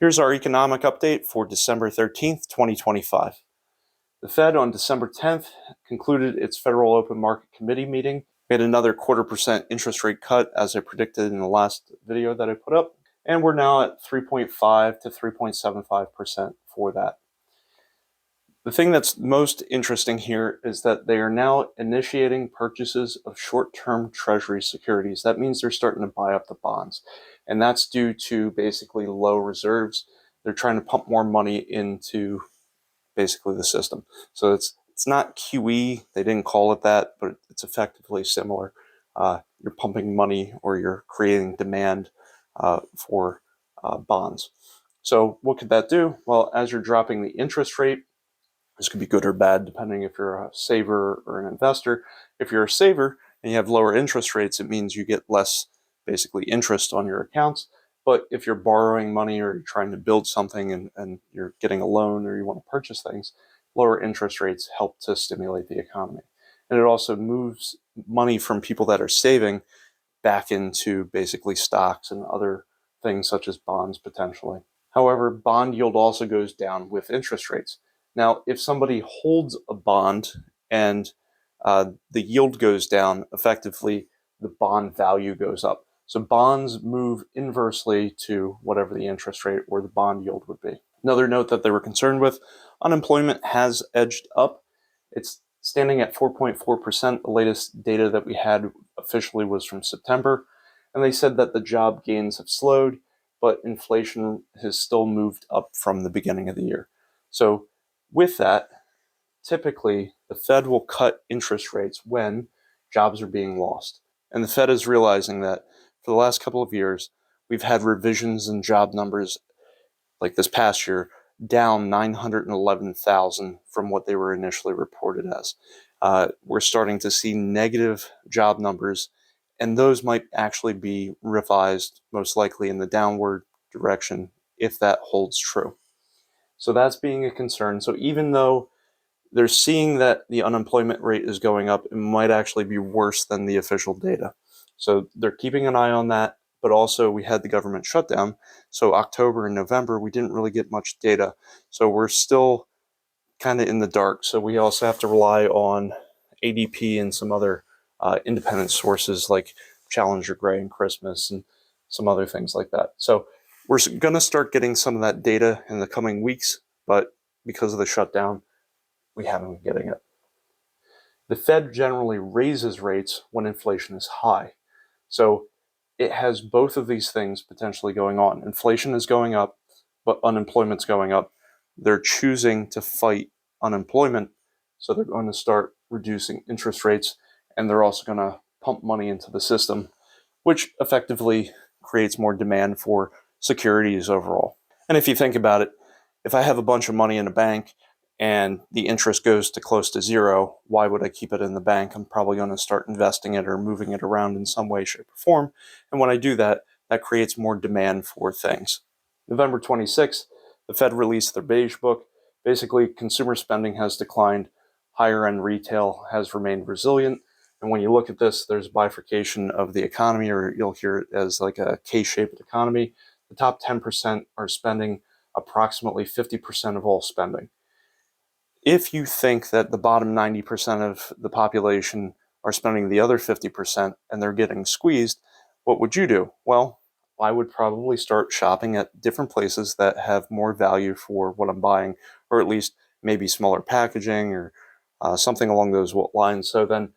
Here's our economic update for December 13th, 2025. The Fed on December 10th concluded its Federal Open Market Committee meeting, made another 0.25% interest rate cut as I predicted in the last video that I put up, and we're now at 3.5 to 3.75% for that. The thing that's most interesting here is that they are now initiating purchases of short-term Treasury securities. That means they're starting to buy up the bonds. And that's due to basically low reserves. They're trying to pump more money into basically the system. So it's not QE. They didn't call it that, but it's effectively similar. You're pumping money or you're creating demand for bonds. So what could that do? Well, as you're dropping the interest rate, this could be good or bad depending if you're a saver or an investor. If you're a saver and you have lower interest rates, it means you get less basically interest on your accounts. But if you're borrowing money or you're trying to build something and you're getting a loan or you want to purchase things, lower interest rates help to stimulate the economy. And it also moves money from people that are saving back into basically stocks and other things such as bonds potentially. However, bond yield also goes down with interest rates. Now, if somebody holds a bond and the yield goes down, effectively the bond value goes up. So bonds move inversely to whatever the interest rate or the bond yield would be. Another note that they were concerned with, unemployment has edged up. It's standing at 4.4%. The latest data that we had officially was from September. And they said that the job gains have slowed, but inflation has still moved up from the beginning of the year. So with that, typically the Fed will cut interest rates when jobs are being lost. And the Fed is realizing that for the last couple of years, we've had revisions in job numbers, like this past year, down 911,000 from what they were initially reported as. We're starting to see negative job numbers, and those might actually be revised most likely in the downward direction if that holds true. So that's being a concern. So even though they're seeing that the unemployment rate is going up, it might actually be worse than the official data. So they're keeping an eye on that, but also we had the government shutdown. So October and November, we didn't really get much data. So we're still kind of in the dark. So we also have to rely on ADP and some other independent sources like Challenger Gray and Christmas and some other things like that. So we're going to start getting some of that data in the coming weeks, but because of the shutdown, we haven't been getting it. The Fed generally raises rates when inflation is high. So it has both of these things potentially going on. Inflation is going up, but unemployment's going up. They're choosing to fight unemployment, so they're going to start reducing interest rates, and they're also going to pump money into the system, which effectively creates more demand for securities overall. And if you think about it, if I have a bunch of money in a bank and the interest goes to close to zero, why would I keep it in the bank? I'm probably going to start investing it or moving it around in some way, shape, or form. And when I do that, that creates more demand for things. November 26th, the Fed released their beige book. Basically, consumer spending has declined. Higher end retail has remained resilient. And when you look at this, there's bifurcation of the economy, or you'll hear it as like a K-shaped economy. The top 10% are spending approximately 50% of all spending. If you think that the bottom 90% of the population are spending the other 50% and they're getting squeezed, what would you do? Well, I would probably start shopping at different places that have more value for what I'm buying, or at least maybe smaller packaging or something along those lines. So then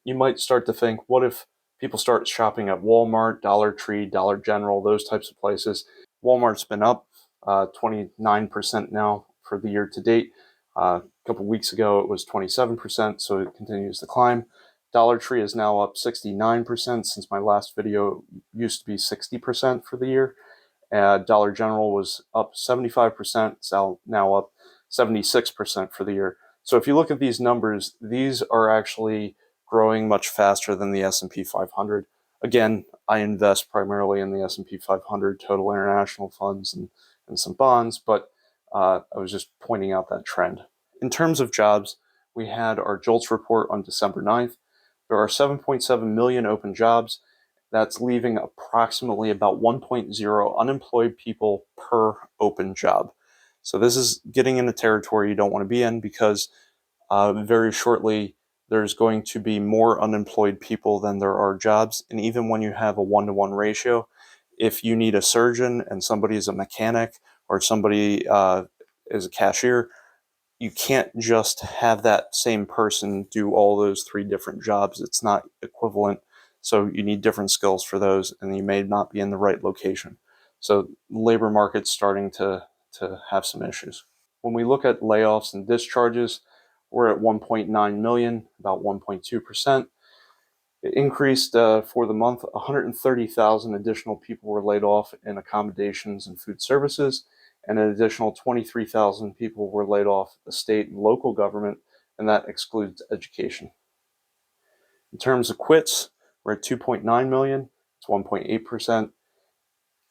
you might start to think, what if people start shopping at Walmart, Dollar Tree, Dollar General, those types of places? Walmart's been up 29% now for the year to date. A couple weeks ago, it was 27%, so it continues to climb. Dollar Tree is now up 69% since my last video. Used to be 60% for the year. Dollar General was up 75%, it's now up 76% for the year. So if you look at these numbers, these are actually growing much faster than the S&P 500. Again, I invest primarily in the S&P 500, total international funds, and some bonds, but I was just pointing out that trend. In terms of jobs, we had our JOLTS report on December 9th. There are 7.7 million open jobs, That's leaving approximately about 1.0 unemployed people per open job. So this is getting into territory you don't want to be in, because very shortly there's going to be more unemployed people than there are jobs. And even when you have a 1-to-1 ratio, if you need a surgeon and somebody is a mechanic, or somebody is a cashier, you can't just have that same person do all those 3 different jobs. It's not equivalent. So you need different skills for those, and you may not be in the right location. So the labor market's starting to have some issues. When we look at layoffs and discharges, we're at 1.9 million, about 1.2%. It increased for the month. 130,000 additional people were laid off in accommodations and food services, and an additional 23,000 people were laid off at the state and local government, and that excludes education. In terms of quits, we're at 2.9 million. It's 1.8%.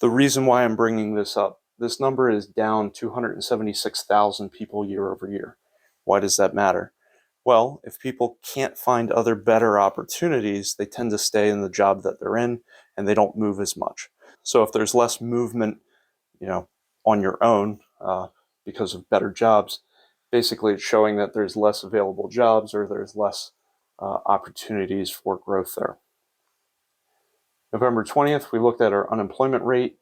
The reason why I'm bringing this up, this number is down 276,000 people year over year. Why does that matter? Well, if people can't find other better opportunities, they tend to stay in the job that they're in, and they don't move as much. So if there's less movement, on your own because of better jobs, basically it's showing that there's less available jobs, or there's less opportunities for growth there. November 20th, we looked at our unemployment rate.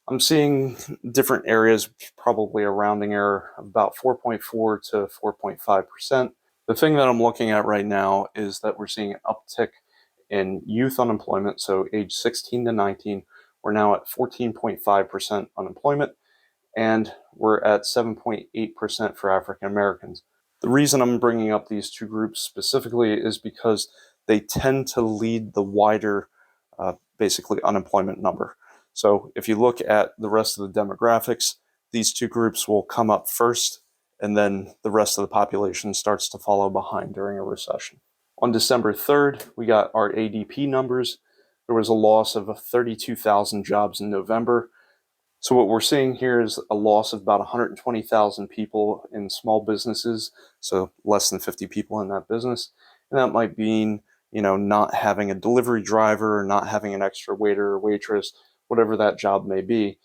I'm seeing different areas, probably a rounding error of about 4.4 to 4.5%. The thing that I'm looking at right now is that we're seeing an uptick in youth unemployment. So age 16 to 19, we're now at 14.5% unemployment, and we're at 7.8% for African Americans. The reason I'm bringing up these 2 groups specifically is because they tend to lead the wider, basically, unemployment number. So if you look at the rest of the demographics, these 2 groups will come up first, and then the rest of the population starts to follow behind during a recession. On December 3rd, we got our ADP numbers. There was a loss of 32,000 jobs in November. So what we're seeing here is a loss of about 120,000 people in small businesses, so less than 50 people in that business. And that might mean, not having a delivery driver, or not having an extra waiter or waitress, whatever that job may be.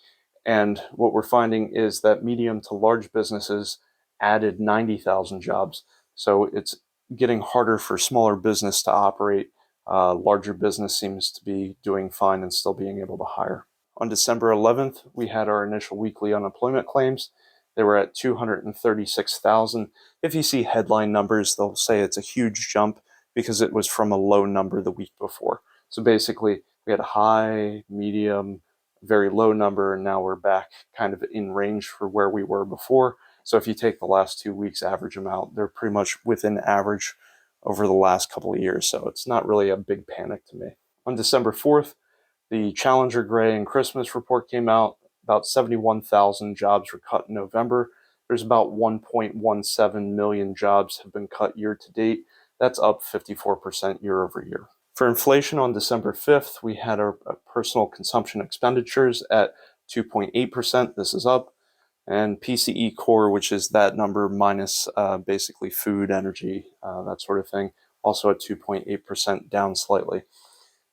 And what we're finding is that medium to large businesses added 90,000 jobs. So it's getting harder for smaller business to operate. Larger business seems to be doing fine and still being able to hire. On December 11th, we had our initial weekly unemployment claims. They were at 236,000. If you see headline numbers, they'll say it's a huge jump because it was from a low number the week before. So basically, we had a high, medium, very low number, and now we're back kind of in range for where we were before. So if you take the last 2 weeks, average them out, they're pretty much within average over the last couple of years. So it's not really a big panic to me. On December 4th, the Challenger Gray and Christmas report came out. About 71,000 jobs were cut in November. There's about 1.17 million jobs have been cut year to date. That's up 54% year over year. For inflation on December 5th, we had our personal consumption expenditures at 2.8%. This is up. And PCE core, which is that number minus basically food, energy, that sort of thing, also at 2.8%, down slightly.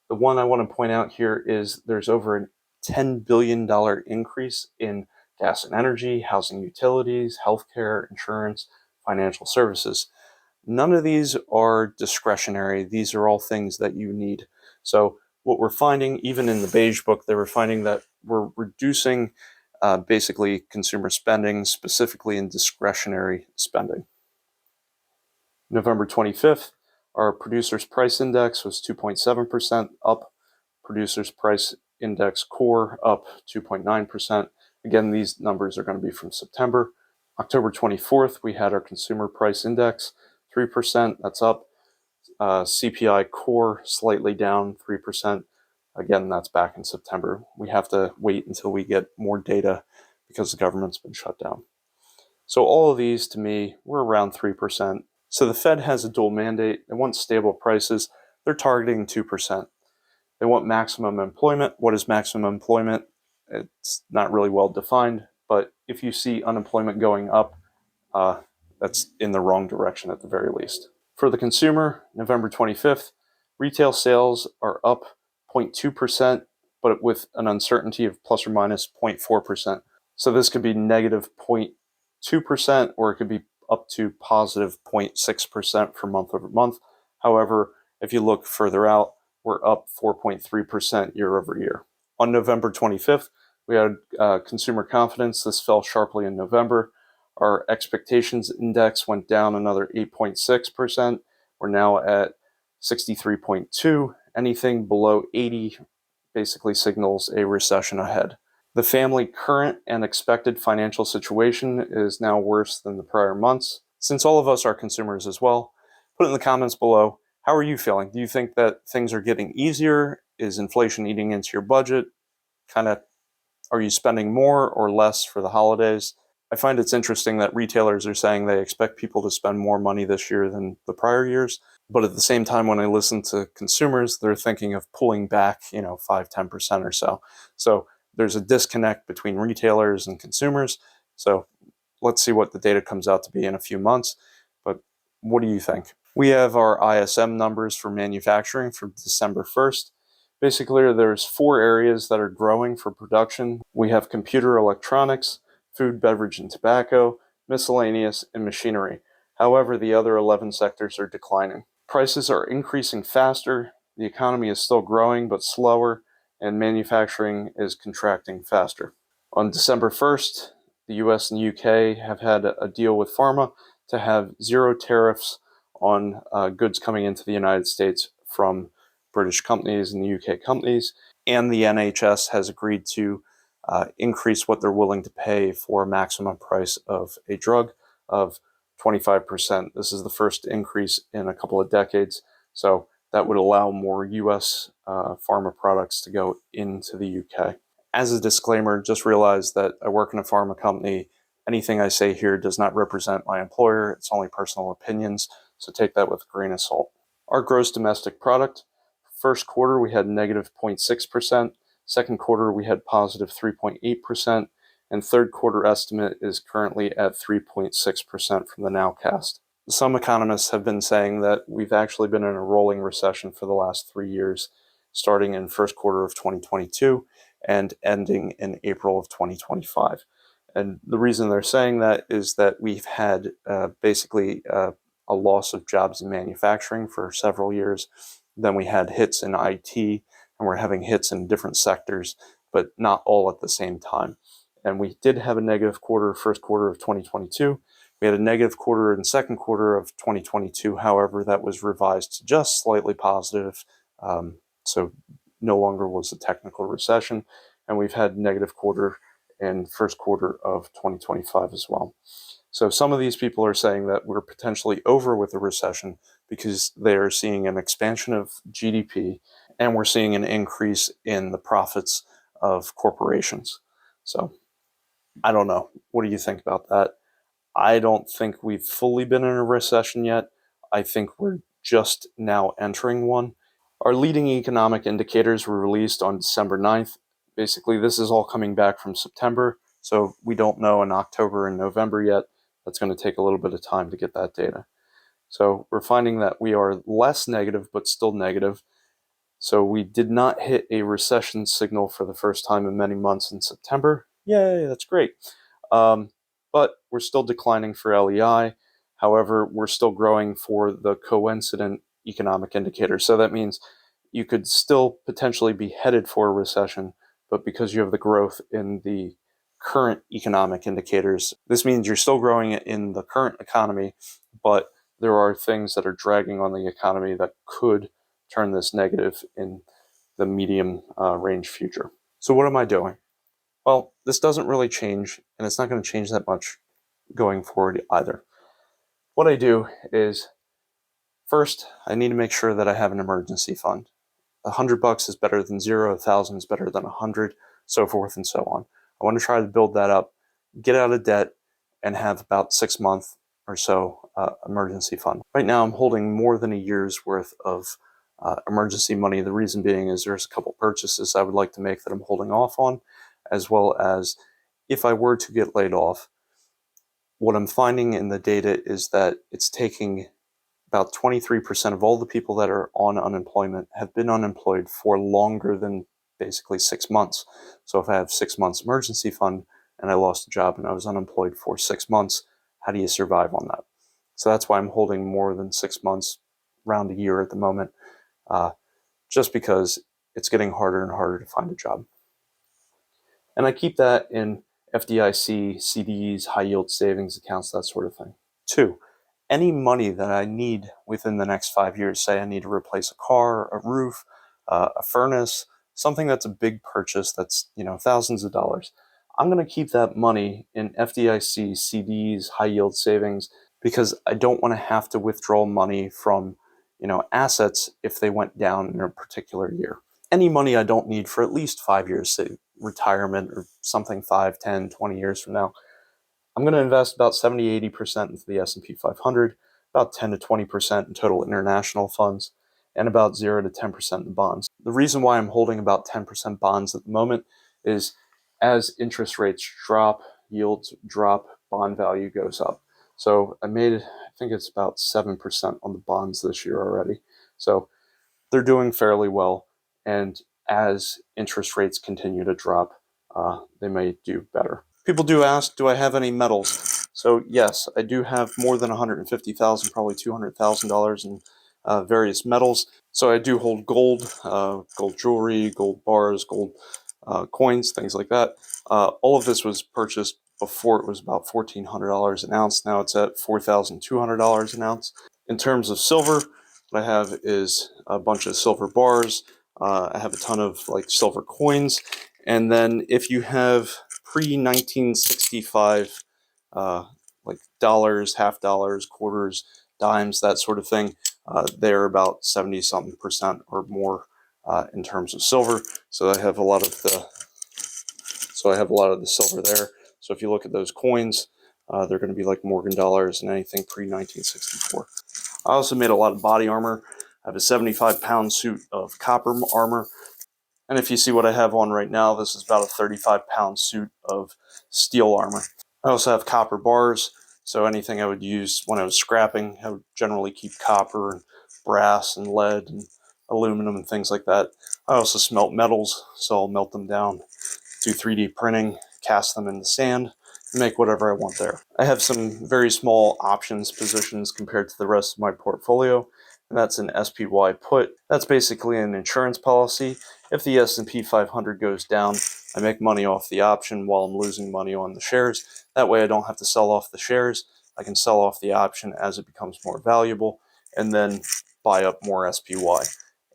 The one I want to point out here is there's over a $10 billion increase in gas and energy, housing utilities, healthcare, insurance, financial services. None of these are discretionary. These are all things that you need. So what we're finding, even in the Beige Book, they were finding that we're reducing basically consumer spending, specifically in discretionary spending. November 25th, our Producers Price Index was 2.7% up. Producers Price Index Core up 2.9%. Again, these numbers are going to be from September. October 24th, we had our Consumer Price Index, 3%. That's up. CPI Core slightly down, 3%. Again, that's back in September. We have to wait until we get more data because the government's been shut down. So all of these, to me, were around 3%. So the Fed has a dual mandate. They want stable prices. They're targeting 2%. They want maximum employment. What is maximum employment? It's not really well defined, but if you see unemployment going up, that's in the wrong direction at the very least. For the consumer, November 25th, retail sales are up 0.2%, but with an uncertainty of plus or minus 0.4%. So this could be negative 0.2%, or it could be up to positive 0.6% for month over month. However, if you look further out, we're up 4.3% year over year. On November 25th, we had consumer confidence. This fell sharply in November. Our expectations index went down another 8.6%. We're now at 63.2. Anything below 80 basically signals a recession ahead. The family current and expected financial situation is now worse than the prior months. Since all of us are consumers as well, put it in the comments below. How are you feeling? Do you think that things are getting easier? Is inflation eating into your budget? Are you spending more or less for the holidays? I find it's interesting that retailers are saying they expect people to spend more money this year than the prior years. But at the same time, when I listen to consumers, they're thinking of pulling back, 5-10% or so. So there's a disconnect between retailers and consumers. So let's see what the data comes out to be in a few months. But what do you think? We have our ISM numbers for manufacturing for December 1st. Basically, there's 4 areas that are growing for production. We have computer electronics, food, beverage, and tobacco, miscellaneous, and machinery. However, the other 11 sectors are declining. Prices are increasing faster, the economy is still growing but slower, and manufacturing is contracting faster. On December 1st, the US and UK have had a deal with pharma to have 0 tariffs on goods coming into the United States from British companies and the UK companies, and the NHS has agreed to increase what they're willing to pay for a maximum price of a drug of 25%. This is the first increase in a couple of decades, so that would allow more US pharma products to go into the UK. As a disclaimer, just realize that I work in a pharma company. Anything I say here does not represent my employer. It's only personal opinions, so take that with a grain of salt. Our gross domestic product, first quarter we had negative 0.6%, second quarter we had positive 3.8%, and third quarter estimate is currently at 3.6% from the nowcast. Some economists have been saying that we've actually been in a rolling recession for the last 3 years, starting in first quarter of 2022 and ending in April of 2025. And the reason they're saying that is that we've had basically a loss of jobs in manufacturing for several years. Then we had hits in IT, and we're having hits in different sectors, but not all at the same time. And we did have a negative quarter, first quarter of 2022. We had a negative quarter in second quarter of 2022. However, that was revised to just slightly positive. So no longer was a technical recession. And we've had negative quarter in first quarter of 2025 as well. So some of these people are saying that we're potentially over with a recession because they are seeing an expansion of GDP and we're seeing an increase in the profits of corporations. So I don't know. What do you think about that? I don't think we've fully been in a recession yet. I think we're just now entering one. Our leading economic indicators were released on December 9th. Basically, this is all coming back from September, so we don't know in October and November yet. That's going to take a little bit of time to get that data. So we're finding that we are less negative, but still negative. So we did not hit a recession signal for the first time in many months in September. Yay, that's great. But we're still declining for LEI. However, we're still growing for the coincident economic indicator. So that means you could still potentially be headed for a recession, but because you have the growth in the current economic indicators, this means you're still growing in the current economy, but there are things that are dragging on the economy that could turn this negative in the medium range future. So what am I doing? Well, this doesn't really change, and it's not going to change that much going forward either. What I do is, first, I need to make sure that I have an emergency fund. $100 is better than 0, 1,000 is better than 100, so forth and so on. I want to try to build that up, get out of debt, and have about 6 months or so emergency fund. Right now, I'm holding more than a year's worth of emergency money. The reason being is there's a couple purchases I would like to make that I'm holding off on, as well as if I were to get laid off, what I'm finding in the data is that it's taking about 23% of all the people that are on unemployment have been unemployed for longer than basically 6 months. So if I have 6 months emergency fund and I lost a job and I was unemployed for 6 months, how do you survive on that? So that's why I'm holding more than 6 months, around a year at the moment, just because it's getting harder and harder to find a job. And I keep that in FDIC, CDs, high yield savings accounts, that sort of thing. 2, any money that I need within the next 5 years, say I need to replace a car, a roof, a furnace, something that's a big purchase that's, thousands of dollars. I'm going to keep that money in FDIC, CDs, high yield savings, because I don't want to have to withdraw money from, assets if they went down in a particular year. Any money I don't need for at least 5 years, say retirement or something 5, 10, 20 years from now, I'm going to invest about 70-80% into the S&P 500, about 10 to 20% in total international funds, and about 0 to 10% in bonds. The reason why I'm holding about 10% bonds at the moment is as interest rates drop, yields drop, bond value goes up. So I think it's about 7% on the bonds this year already. So they're doing fairly well. And as interest rates continue to drop, they may do better. People do ask, do I have any metals? So yes, I do have more than $150,000, probably $200,000 in various metals. So I do hold gold, gold jewelry, gold bars, gold coins, things like that. All of this was purchased before it was about $1,400 an ounce. Now it's at $4,200 an ounce. In terms of silver, what I have is a bunch of silver bars. I have a ton of silver coins. And then if you have pre-1965 dollars, half dollars, quarters, dimes, that sort of thing, they're about 70-something% or more in terms of silver. So I have a lot of the silver there. So if you look at those coins, they're going to be like Morgan dollars and anything pre-1964. I also made a lot of body armor. I have a 75-pound suit of copper armor. And if you see what I have on right now, this is about a 35-pound suit of steel armor. I also have copper bars. So anything I would use when I was scrapping, I would generally keep copper and brass and lead and aluminum and things like that. I also smelt metals, so I'll melt them down, do 3D printing, cast them in the sand, and make whatever I want there. I have some very small options positions compared to the rest of my portfolio, and that's an SPY put. That's basically an insurance policy. If the S&P 500 goes down, I make money off the option while I'm losing money on the shares. That way I don't have to sell off the shares. I can sell off the option as it becomes more valuable and then buy up more SPY.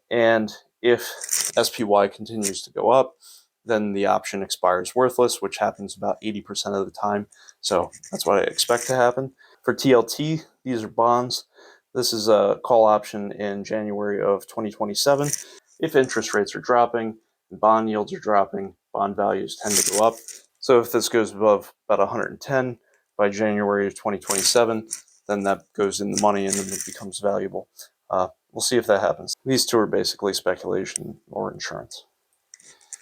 And if SPY continues to go up, then the option expires worthless, which happens about 80% of the time. So that's what I expect to happen. For TLT, these are bonds. This is a call option in January of 2027. If interest rates are dropping, bond yields are dropping, bond values tend to go up. So if this goes above about 110 by January of 2027, then that goes in the money and then it becomes valuable. We'll see if that happens. These two are basically speculation or insurance.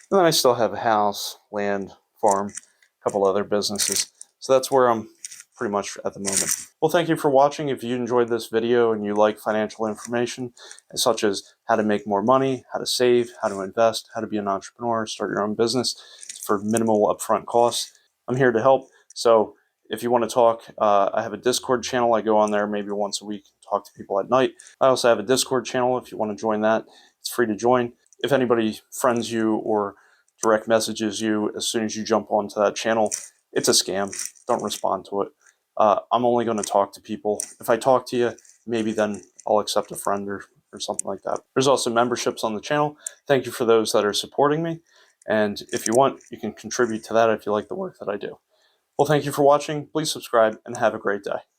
And then I still have a house, land, farm, a couple other businesses. So that's where I'm pretty much at the moment. Well, thank you for watching. If you enjoyed this video and you like financial information, such as how to make more money, how to save, how to invest, how to be an entrepreneur, start your own business for minimal upfront costs, I'm here to help. So if you want to talk, I have a Discord channel. I go on there maybe once a week, talk to people at night. I also have a Discord channel. If you want to join that, it's free to join. If anybody friends you or direct messages you as soon as you jump onto that channel, it's a scam. Don't respond to it. I'm only going to talk to people. If I talk to you, maybe then I'll accept a friend or something like that. There's also memberships on the channel. Thank you for those that are supporting me. And if you want, you can contribute to that if you like the work that I do. Well, thank you for watching. Please subscribe and have a great day.